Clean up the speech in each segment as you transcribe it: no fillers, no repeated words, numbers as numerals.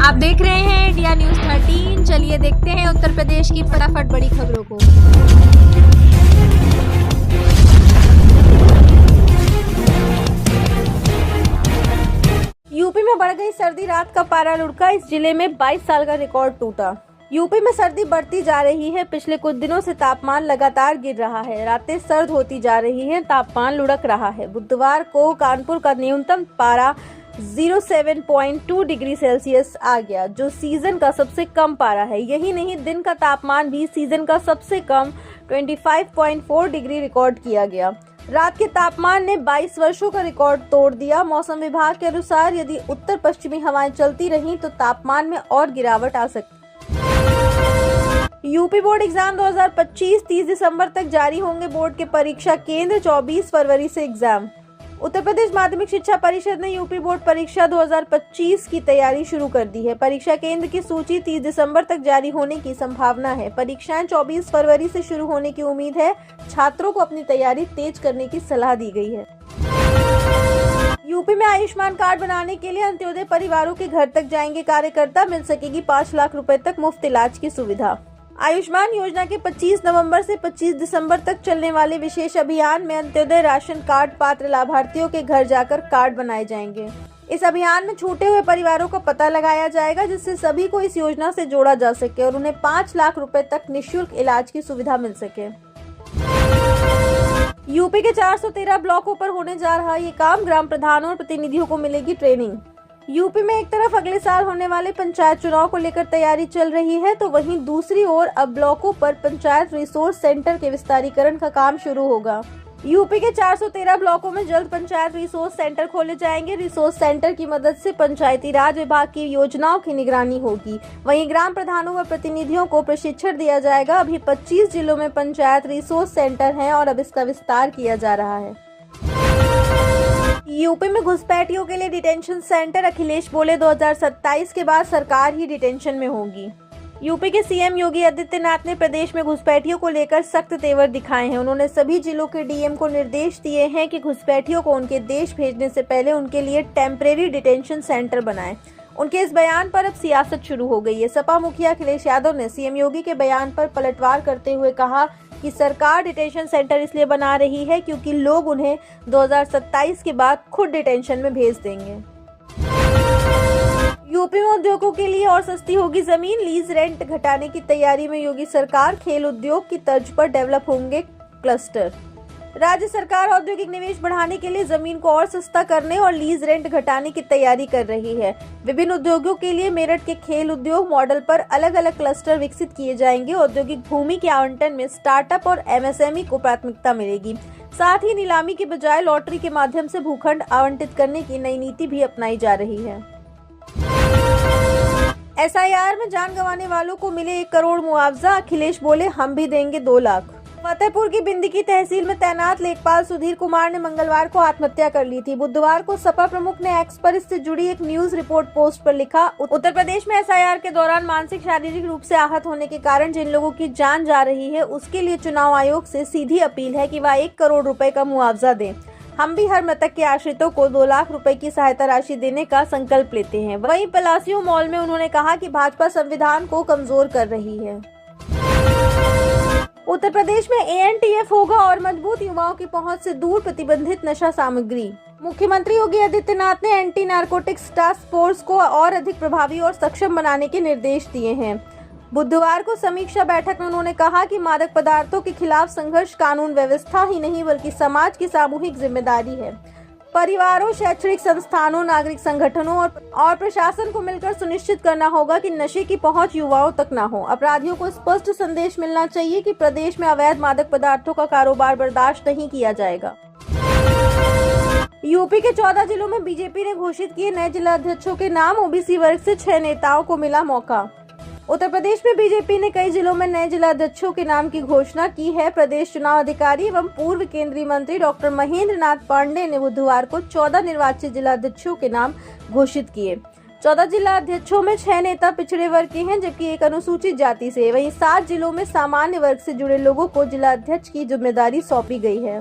आप देख रहे हैं इंडिया न्यूज 13। चलिए देखते हैं उत्तर प्रदेश की फटाफट बड़ी खबरों को। यूपी में बढ़ गई सर्दी, रात का पारा लुढ़का। इस जिले में 22 साल का रिकॉर्ड टूटा। यूपी में सर्दी बढ़ती जा रही है। पिछले कुछ दिनों से तापमान लगातार गिर रहा है। रातें सर्द होती जा रही हैं, तापमान लुढ़क रहा है। बुधवार को कानपुर का न्यूनतम पारा 07.2 डिग्री सेल्सियस आ गया, जो सीजन का सबसे कम पारा है। यही नहीं, दिन का तापमान भी सीजन का सबसे कम 25.4 डिग्री रिकॉर्ड किया गया। रात के तापमान ने 22 वर्षों का रिकॉर्ड तोड़ दिया। मौसम विभाग के अनुसार यदि उत्तर पश्चिमी हवाएं चलती रहीं तो तापमान में और गिरावट आ सकती। यूपी बोर्ड एग्जाम 2025 30 दिसंबर तक जारी होंगे। बोर्ड के परीक्षा केंद्र 24 फरवरी से एग्जाम। उत्तर प्रदेश माध्यमिक शिक्षा परिषद ने यूपी बोर्ड परीक्षा 2025 की तैयारी शुरू कर दी है। परीक्षा केंद्र की सूची 30 दिसंबर तक जारी होने की संभावना है। परीक्षाएं 24 फरवरी से शुरू होने की उम्मीद है। छात्रों को अपनी तैयारी तेज करने की सलाह दी गई है। यूपी में आयुष्मान कार्ड बनाने के लिए अंत्योदय परिवारों के घर तक जाएंगे कार्यकर्ता। मिल सकेगी 5 लाख रुपए तक मुफ्त इलाज की सुविधा। आयुष्मान योजना के 25 नवंबर से 25 दिसंबर तक चलने वाले विशेष अभियान में अंत्योदय राशन कार्ड पात्र लाभार्थियों के घर जाकर कार्ड बनाए जाएंगे। इस अभियान में छूटे हुए परिवारों का पता लगाया जाएगा, जिससे सभी को इस योजना से जोड़ा जा सके और उन्हें 5 लाख रुपए तक निःशुल्क इलाज की सुविधा मिल सके। यूपी के 413 ब्लॉकों पर होने जा रहा ये काम। ग्राम प्रधानों और प्रतिनिधियों को मिलेगी ट्रेनिंग। यूपी में एक तरफ अगले साल होने वाले पंचायत चुनाव को लेकर तैयारी चल रही है, तो वहीं दूसरी ओर अब ब्लॉकों पर पंचायत रिसोर्स सेंटर के विस्तारीकरण का काम शुरू होगा। यूपी के 413 ब्लॉकों में जल्द पंचायत रिसोर्स सेंटर खोले जाएंगे। रिसोर्स सेंटर की मदद से पंचायती राज विभाग की योजनाओं की निगरानी होगी। वहीं ग्राम प्रधानों व प्रतिनिधियों को प्रशिक्षण दिया जाएगा। अभी 25 जिलों में पंचायत रिसोर्स सेंटर हैं और अब इसका विस्तार किया जा रहा है। यूपी में घुसपैठियों के लिए डिटेंशन सेंटर। अखिलेश बोले 2027 के बाद सरकार ही डिटेंशन में होगी। यूपी के सीएम योगी आदित्यनाथ ने प्रदेश में घुसपैठियों को लेकर सख्त तेवर दिखाए हैं। उन्होंने सभी जिलों के डीएम को निर्देश दिए हैं कि घुसपैठियों को उनके देश भेजने से पहले उनके लिए टेम्परेरी डिटेंशन सेंटर बनाएं। उनके इस बयान पर अब सियासत शुरू हो गई है। सपा मुखिया अखिलेश यादव ने सीएम योगी के बयान पर पलटवार करते हुए कहा कि सरकार डिटेंशन सेंटर इसलिए बना रही है क्योंकि लोग उन्हें 2027 के बाद खुद डिटेंशन में भेज देंगे। यूपी में उद्योगों के लिए और सस्ती होगी जमीन। लीज रेंट घटाने की तैयारी में योगी सरकार। खेल उद्योग की तर्ज पर डेवलप होंगे क्लस्टर। राज्य सरकार औद्योगिक निवेश बढ़ाने के लिए जमीन को और सस्ता करने और लीज रेंट घटाने की तैयारी कर रही है। विभिन्न उद्योगों के लिए मेरठ के खेल उद्योग मॉडल पर अलग अलग क्लस्टर विकसित किए जाएंगे। औद्योगिक भूमि के आवंटन में स्टार्टअप और एमएसएमई को प्राथमिकता मिलेगी। साथ ही नीलामी के बजाय लॉटरी के माध्यम से भूखंड आवंटित करने की नई नीति भी अपनाई जा रही है। एसआईआर में जान गंवाने वालों को मिले 1 करोड़ मुआवजा। अखिलेश बोले हम भी देंगे 2 लाख। फतेहपुर की बिंदकी तहसील में तैनात लेखपाल सुधीर कुमार ने मंगलवार को आत्महत्या कर ली थी। बुधवार को सपा प्रमुख ने एक्स पर इससे जुड़ी एक न्यूज रिपोर्ट पोस्ट पर लिखा, उत्तर प्रदेश में एसआईआर के दौरान मानसिक शारीरिक रूप से आहत होने के कारण जिन लोगों की जान जा रही है, उसके लिए चुनाव आयोग से सीधी अपील है कि वह 1 करोड़ रुपए का मुआवजा दें। हम भी हर मृतक के आश्रितों को 2 लाख रुपए की सहायता राशि देने का संकल्प लेते हैं। वहीं पलासियों मॉल में उन्होंने कहा कि भाजपा संविधान को कमजोर कर रही है। उत्तर प्रदेश में एएनटीएफ होगा और मजबूत। युवाओं की पहुंच से दूर प्रतिबंधित नशा सामग्री। मुख्यमंत्री योगी आदित्यनाथ ने एंटी नारकोटिक्स टास्क फोर्स को और अधिक प्रभावी और सक्षम बनाने के निर्देश दिए हैं। बुधवार को समीक्षा बैठक में उन्होंने कहा कि मादक पदार्थों के खिलाफ संघर्ष कानून व्यवस्था ही नहीं बल्कि समाज की सामूहिक जिम्मेदारी है। परिवारों, शैक्षणिक संस्थानों, नागरिक संगठनों और प्रशासन को मिलकर सुनिश्चित करना होगा कि नशे की पहुंच युवाओं तक न हो। अपराधियों को स्पष्ट संदेश मिलना चाहिए कि प्रदेश में अवैध मादक पदार्थों का कारोबार बर्दाश्त नहीं किया जाएगा। यूपी के 14 जिलों में बीजेपी ने घोषित किए नए जिलाध्यक्षों के नाम। ओबीसी वर्ग से 6 नेताओं को मिला मौका। उत्तर प्रदेश में बीजेपी ने कई जिलों में नए जिलाध्यक्षों के नाम की घोषणा की है। प्रदेश चुनाव अधिकारी एवं पूर्व केंद्रीय मंत्री डॉक्टर महेंद्र नाथ पांडे ने बुधवार को 14 निर्वाचित जिलाध्यक्षों के नाम घोषित किए। 14 जिलाध्यक्षों में 6 नेता पिछड़े वर्ग के हैं, जबकि एक अनुसूचित जाति से। वहीं 7 जिलों में सामान्य वर्ग से जुड़े लोगों को जिलाध्यक्ष की जिम्मेदारी सौंपी गई है।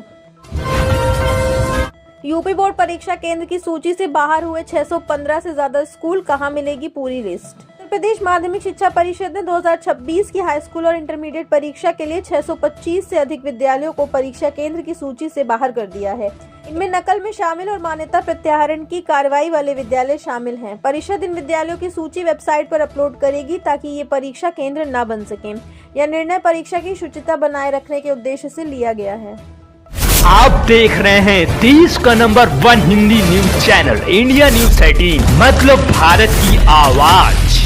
यूपी बोर्ड परीक्षा केंद्र की सूची से बाहर हुए 615 से ज्यादा स्कूल, कहां मिलेगी पूरी लिस्ट। उत्तर प्रदेश माध्यमिक शिक्षा परिषद ने 2026 की हाई स्कूल और इंटरमीडिएट परीक्षा के लिए 625 से अधिक विद्यालयों को परीक्षा केंद्र की सूची से बाहर कर दिया है। इनमें नकल में शामिल और मान्यता प्रत्याहरण की कार्रवाई वाले विद्यालय शामिल हैं। परिषद इन विद्यालयों की सूची वेबसाइट पर अपलोड करेगी ताकि ये परीक्षा केंद्र न बन सकें। यह निर्णय परीक्षा की शुचिता बनाए रखने के उद्देश्य से लिया गया है। आप देख रहे हैं देश का number 1 Hindi news channel India news 18, मतलब भारत की आवाज।